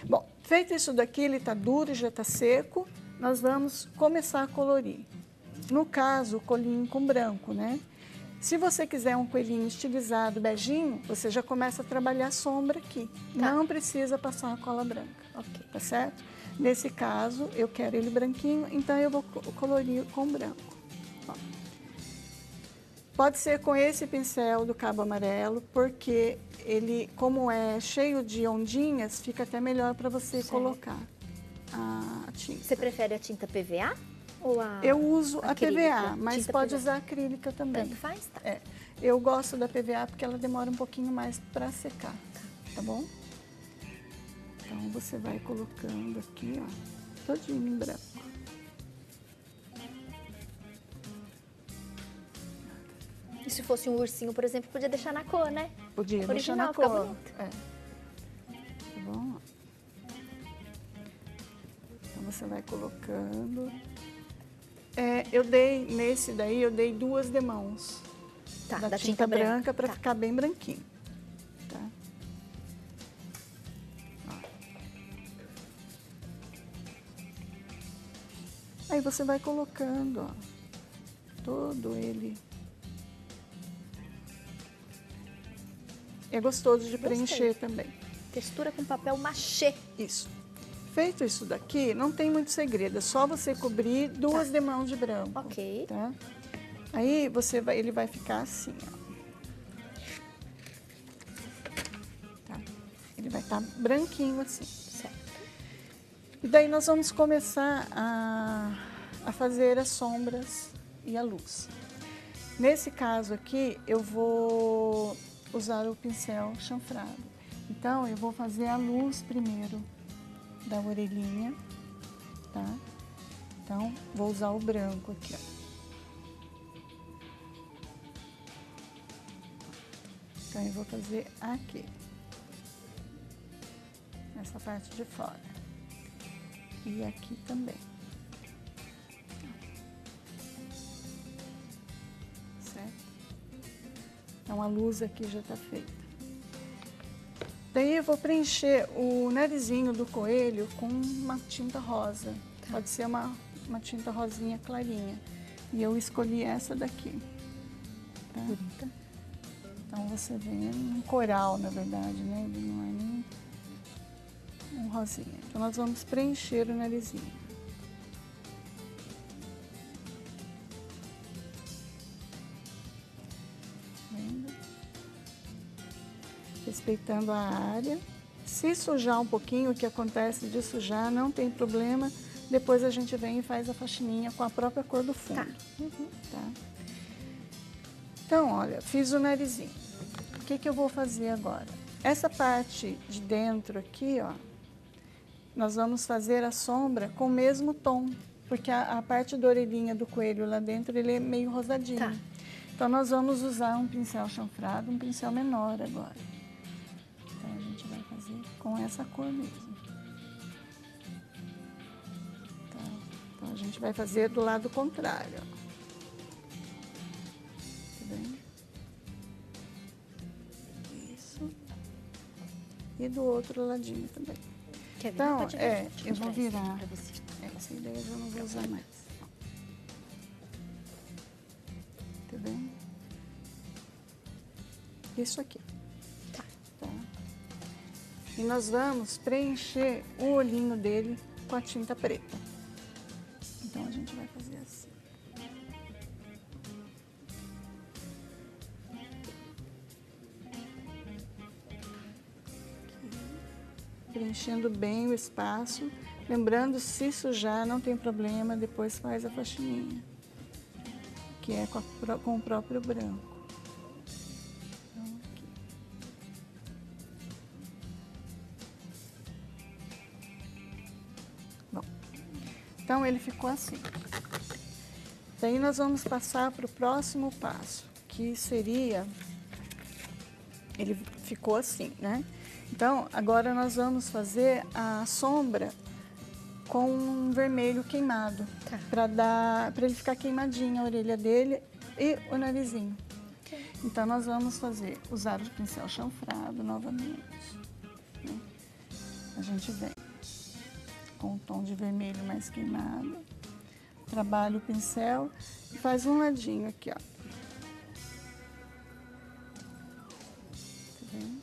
Bom, feito isso daqui, ele está duro e já está seco, nós vamos começar a colorir. No caso, o coelhinho com branco, né? Se você quiser um coelhinho estilizado, beijinho, você já começa a trabalhar a sombra aqui. Tá. Não precisa passar a cola branca, Ok. tá certo? Nesse caso, eu quero ele branquinho, então eu vou colorir com branco. Ó. Pode ser com esse pincel do cabo amarelo, porque ele, como é cheio de ondinhas, fica até melhor para você Certo. colocar a tinta. Você prefere a tinta PVA ou a Eu uso acrílica? a PVA, mas Tinta pode PVA. usar acrílica também. Tanto faz? Tá. É, eu gosto da PVA porque ela demora um pouquinho mais para secar, tá bom? Então, você vai colocando aqui, ó, todinho em branco. E se fosse um ursinho, por exemplo, podia deixar na cor, né? Podia deixar Original, na fica cor. bonito. É. Tá bom? Então, você vai colocando. É, eu dei, nesse daí, eu dei 2 demãos Tá, da da tinta branca para Tá. ficar bem branquinho. Tá? Ó. Aí você vai colocando, ó, todo ele. É gostoso de Gostei. preencher também. Textura com papel machê. Isso. Feito isso daqui, não tem muito segredo, é só você cobrir 2 demãos de branco. Ok. Tá? Aí ele vai ficar assim, ó. Tá? Ele vai estar branquinho assim. Certo. E daí nós vamos começar a fazer as sombras e a luz. Nesse caso aqui, eu vou usar o pincel chanfrado. Então, eu vou fazer a luz primeiro da orelhinha, tá? Então, vou usar o branco aqui, ó. Então, eu vou fazer aqui, nessa parte de fora. E aqui também. Certo? Então, a luz aqui já está feita. Daí eu vou preencher o narizinho do coelho com uma tinta rosa. Pode ser uma tinta rosinha clarinha. E eu escolhi essa daqui. Tá? Bonita. Então você vê um coral, na verdade, né? Ele não é nem um rosinha. Então nós vamos preencher o narizinho. Vendo? Respeitando a área. Se sujar um pouquinho, o que acontece de sujar, não tem problema. Depois a gente vem e faz a faxininha com a própria cor do fundo. Tá. Tá? Então, olha, fiz o narizinho. O que eu vou fazer agora? Essa parte de dentro aqui, ó, nós vamos fazer a sombra com o mesmo tom, porque a parte da orelhinha do coelho lá dentro, ele é meio rosadinho. Tá. Então, nós vamos usar um pincel chanfrado, um pincel menor agora. Então, a gente vai fazer com essa cor mesmo. Tá? Então, a gente vai fazer do lado contrário, ó. Tá bem? Isso. E do outro ladinho também. Quer ver? Então, Pode é, deixa eu vou tirar esse aqui virar. pra você. Essa ideia eu já não vou usar mais. Tá bem? Isso aqui. Tá. Tá? E nós vamos preencher o olhinho dele com a tinta preta. Então, a gente vai fazer assim. Preenchendo bem o espaço. Lembrando, se sujar, não tem problema, depois faz a faxininha, que é com o próprio branco. Então, aqui. Bom, então ele ficou assim. Daí nós vamos passar para o próximo passo, que seria, ele ficou assim, né? Então, agora nós vamos fazer a sombra com um vermelho queimado, Tá. para ele ficar queimadinho a orelha dele e o narizinho. Ok. Então, nós vamos usar o pincel chanfrado novamente, né? A gente vem com o tom de vermelho mais queimado, trabalha o pincel e faz um ladinho aqui, ó. Tá vendo?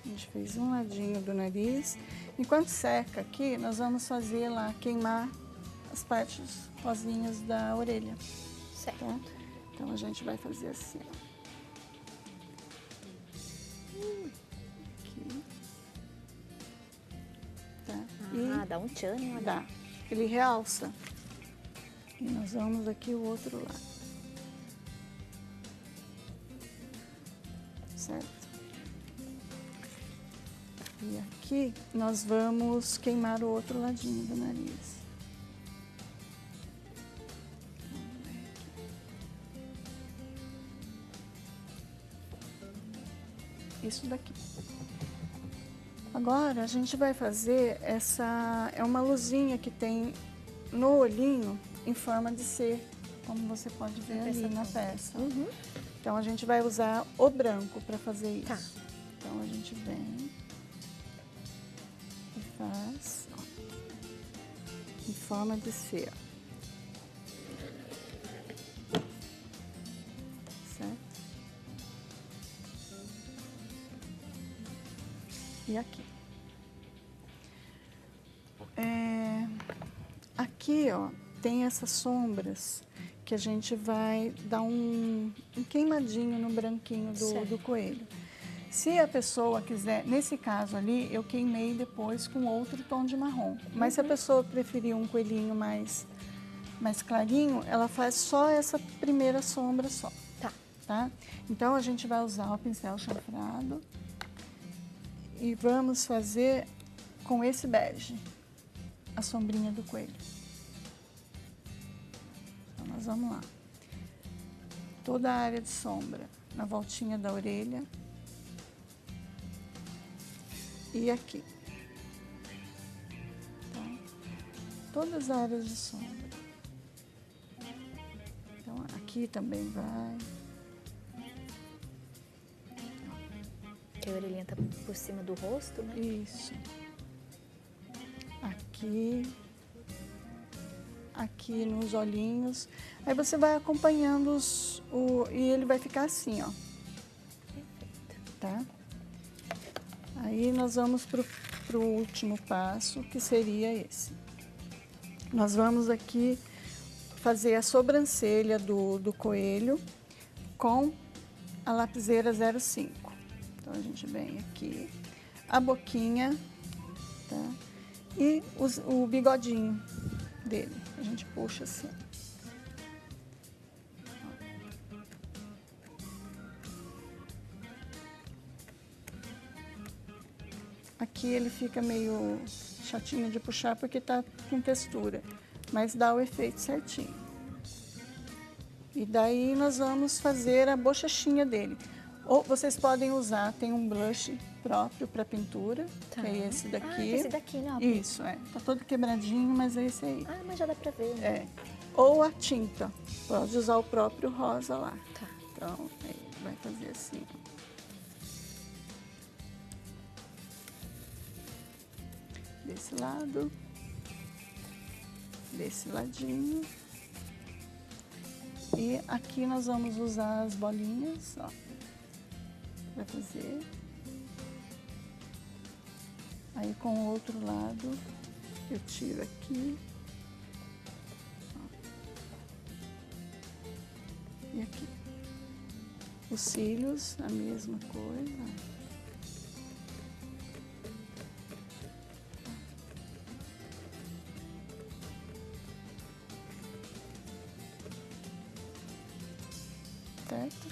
A gente fez um ladinho do nariz. Enquanto seca aqui, nós vamos fazer lá, queimar as partes rosinhas da orelha. Certo. Tá? Então, a gente vai fazer assim, ó. Aqui. Tá? Ah, dá um tchan, né? Dá. Ele realça. E nós vamos aqui o outro lado. Certo? E aqui nós vamos queimar o outro ladinho do nariz. Isso daqui. Agora a gente vai fazer essa, é uma luzinha que tem no olhinho em forma de C, como você pode ver ali na peça. Uhum. Então a gente vai usar o branco para fazer isso. Tá. Então a gente vem e faz, ó, em forma de C, ó. Certo? E aqui. Aqui, ó, tem essas sombras que a gente vai dar um queimadinho no branquinho do coelho. Se a pessoa quiser, nesse caso ali, eu queimei depois com outro tom de marrom. Mas se a pessoa preferir um coelhinho mais clarinho, ela faz só essa primeira sombra só. Tá? Então, a gente vai usar o pincel chanfrado e vamos fazer com esse bege a sombrinha do coelho. Então, nós vamos lá. Toda a área de sombra na voltinha da orelha e aqui. Tá? Todas as áreas de sombra. Então, aqui também vai. Que a orelhinha tá por cima do rosto, né? Isso. Aqui. Aqui nos olhinhos. Aí você vai acompanhando e ele vai ficar assim, ó. Perfeito. Tá? Aí nós vamos pro último passo, que seria esse. Nós vamos aqui fazer a sobrancelha do coelho com a lapiseira 05. Então, a gente vem aqui, a boquinha, tá? E o bigodinho dele. A gente puxa assim. Aqui ele fica meio chatinho de puxar porque tá com textura, mas dá o efeito certinho. E daí nós vamos fazer a bochechinha dele. Ou vocês podem usar, tem um blush próprio para pintura, Tá. que é esse daqui. Ah, esse daqui, né? Isso, é. Tá todo quebradinho, mas é esse aí. Ah, mas já dá pra ver, né? É. Ou a tinta. Pode usar o próprio rosa lá. Tá. Então, aí vai fazer assim. Desse lado. Desse ladinho. E aqui nós vamos usar as bolinhas, ó, para fazer. Aí com o outro lado, eu tiro aqui. Ó. E aqui. Os cílios, a mesma coisa. Certo?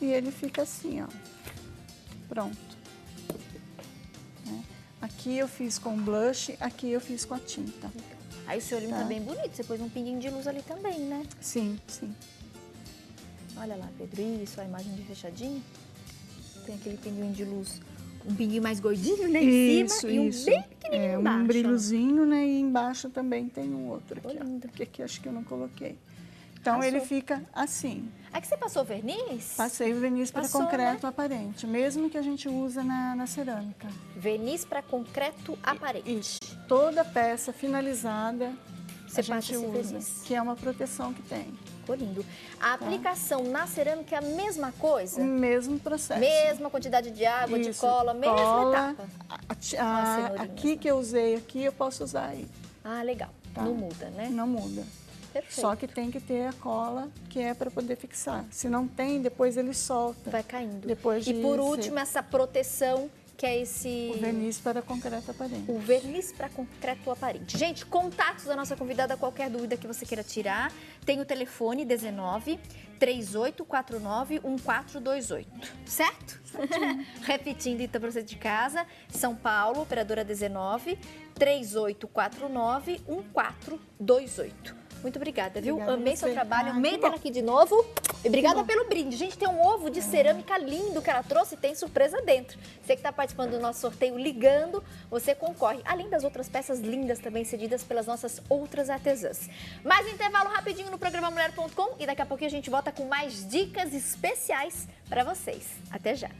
E ele fica assim, ó, pronto. Né? Aqui eu fiz com blush, aqui eu fiz com a tinta. Aí o seu olhinho Tá. tá bem bonito, você pôs um pinguinho de luz ali também, né? Sim, sim. Olha lá, Pedro, isso, a imagem de fechadinho. Tem aquele pinguinho de luz, um pinguinho mais gordinho, né, em cima e um bem pequenininho embaixo. Um brilhozinho, né, e embaixo também tem um outro aqui, Ficou lindo. ó. Que aqui acho que eu não coloquei. Então ele fica assim. Aqui você passou verniz? Passei o verniz para Passou, concreto né? aparente, mesmo que a gente usa na cerâmica. Verniz para concreto aparente. Isso. Toda peça finalizada Você a passa gente esse usa, verniz. que é uma proteção que tem. Ficou lindo. A aplicação na cerâmica é a mesma coisa? O mesmo processo. Mesma quantidade de água, de Isso, cola, mesma cola. etapa? Aqui que eu usei aqui, eu posso usar aí. Ah, legal. Tá. Não muda, né? Não muda. Perfeito. Só que tem que ter a cola, que é para poder fixar. Se não tem, depois ele solta. Vai caindo. Depois E de por seco. último, essa proteção, que é esse... O verniz para concreto aparente. O verniz para concreto aparente. Gente, contatos da nossa convidada, qualquer dúvida que você queira tirar. Tem o telefone 19 3849 1428, certo? Repetindo então para você de casa, São Paulo, operadora 19 3849 1428. Muito obrigada, viu? Obrigada Amei a seu você. trabalho, Ah, amei que tê-la bom. aqui de novo. E obrigada bom. pelo brinde. Gente, tem um ovo de cerâmica lindo que ela trouxe e tem surpresa dentro. Você que está participando do nosso sorteio ligando, você concorre. Além das outras peças lindas também cedidas pelas nossas outras artesãs. Mais um intervalo rapidinho no programa Mulher.com e daqui a pouquinho a gente volta com mais dicas especiais para vocês. Até já!